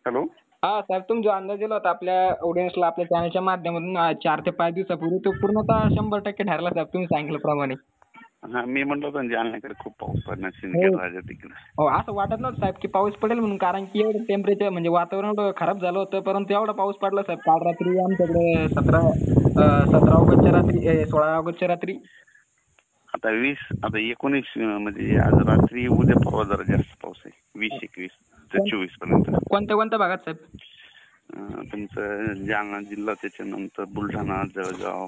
Hello. हा साहेब, तुम्ही जो अंदाज दिला होता आपल्या ऑडियन्सला आपल्या चॅनलच्या माध्यमातून 4 ते 5 दिवसापूर्वी तो पूर्णतः 100% ठरला साहेब, तुम्ही सांगितल्याप्रमाणे. हा, मी म्हणलो होतो ना जालन्याकडे खूप पाऊस पडणार, हो. सिंदखेड राजा तिकडे. हो, असं वाटत नव्हतं साहेब की पाऊस पडेल म्हणून, कारण की एवढं टेम्परेचर म्हणजे वातावरण एवढं खराब झालं होतं, परंतु एवढा पाऊस पडला साहेब. काल रात्री आमच्याकडे 17 ऑगस्टच्या रात्री 16 ऑगस्टच्या रात्री. आता 19 म्हणजे आज रात्री उद्या परवा जरा जास्त पाऊस आहे. 20-21 ते 24 पर्यंत. कोणत्या कोणत्या भागात साहेब? तुमचं जालना जिल्हा, त्याच्यानंतर बुलढाणा, जळगाव,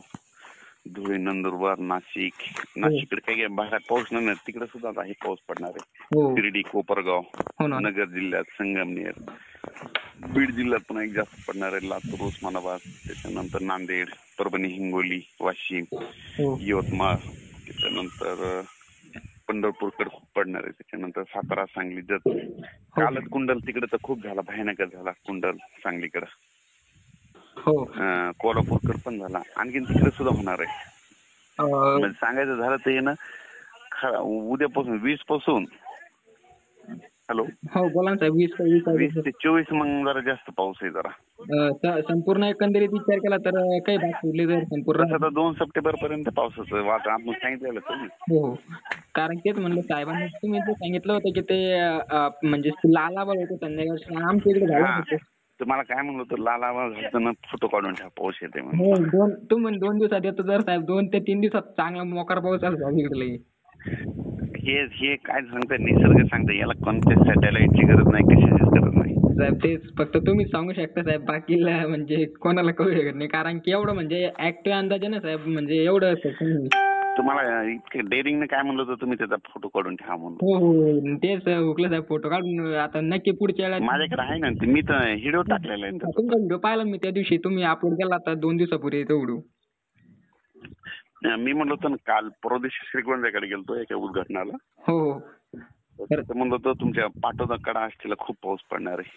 धुळे, नंदुरबार, नाशिक. नाशिककडे काही भागात पाऊस नाही, तिकडे सुद्धा आता आहे पाऊस पडणार आहे. हो. शिर्डी, कोपरगाव, हो ना. नगर जिल्ह्यात, संगमनेर, बीड जिल्ह्यात पण एक जास्त पडणार आहे. लातूर, उस्मानाबाद, त्याच्यानंतर नांदेड, परभणी, हिंगोली, वाशिम, हो. यवतमाळ, त्याच्यानंतर पंढरपूरकडे खूप पडणार आहे. त्याच्यानंतर सातारा, सांगली, जत. कालच कुंडल तिकडे तर खूप झाला, भयानकच झाला कुंडल सांगलीकडे. हो. कोल्हापूरकडे पण झाला, आणखीन तिकडे सुद्धा होणार आहे. म्हणजे सांगायचं झालं तर ना, उद्यापासून 20 पासून. हॅलो. हो, बोला ना साहेब. 20 ते 24 मग जरा जास्त पाऊस आहे जरा. संपूर्ण एकंदरीत विचार केला तर काही भाग सोडले तर संपूर्ण. तसं तर 2 सप्टेंबर पर्यंत पावसाचं वातावरण आपण सांगितलेलं तुम्ही. हो, कारण तेच म्हणलं साहेबांनी, तुम्ही जे सांगितलं होतं की ते म्हणजे लाल आभाळ होतं संध्याकाळी, आमच्या इकडे झालं होतं. तुम्हाला काय म्हणलं होतं, लाल आभाळ घालताना फोटो काढून ठेवा, पाऊस येते म्हणून. हो, तुम्ही 2 दिवसात येतो जर साहेब, 2 ते 3 दिवसात चांगला मोकार पाऊस आला साहेब इकडे. हे काय सांगताय, निसर्ग सांगताय, याला कोणत्या सॅटेलाइटची गरज नाही, कशाचीच गरज नाही साहेब. तेच फक्त तुम्ही सांगू शकता साहेब, बाकीला म्हणजे कोणाला कळू शकत नाही, कारण की एवढं म्हणजे ऍक्टिव्ह अंदाज आहे ना साहेब, म्हणजे एवढं. तुम्हाला इतके डेअरिंगने काय म्हणलं होतं तुम्ही, त्याचा फोटो काढून ठेवा म्हणून. हो, तेच हुकलं साहेब, फोटो काढून. आता नक्की पुढच्या वेळेला माझ्याकडे आहे ना, मी तर व्हिडिओ टाकलेला आहे. तुमचा व्हिडिओ पाहिला मी त्या दिवशी, तुम्ही अपलोड केला आता 2 दिवसापूर्वी तो व्हिडिओ. मी म्हणलो होतो ना, काल परवा दिवशी श्रीगोंद्याकडे गेलतो एका उद्घाटनाला. हो. तर म्हणलं होतं तुमच्या पाटोदा कडा आष्टीला खूप पाऊस पडणार आहे.